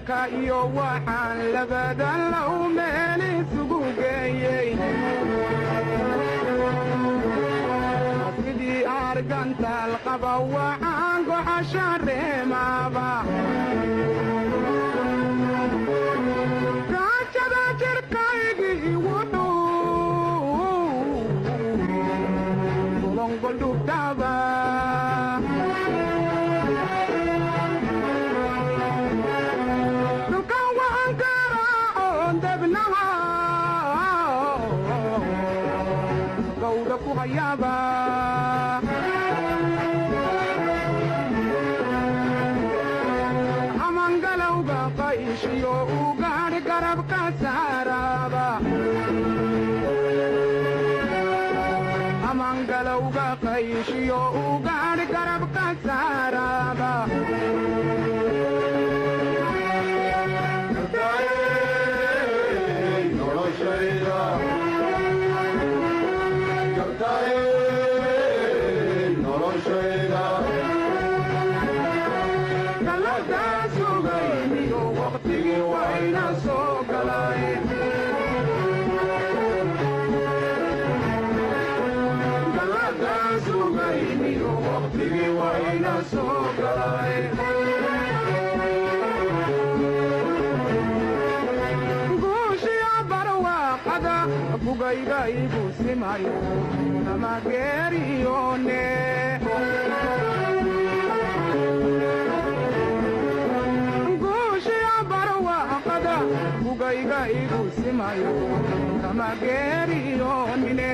garka iyo waxaan labadan low meel isugu geeyey sidii argantaal qaba waxaan goxasha reemaaba gaajada jirkaygii wuxuu bulongol dhugtaaba Yaba Amangalauga qaishiyo ugaari garabka saaraba Amangalauga qaishiyo ugaari garabka saaraba Bugayga ibu simayo namagerione Gushi abarwa qada bugayga ibu simayo namagerione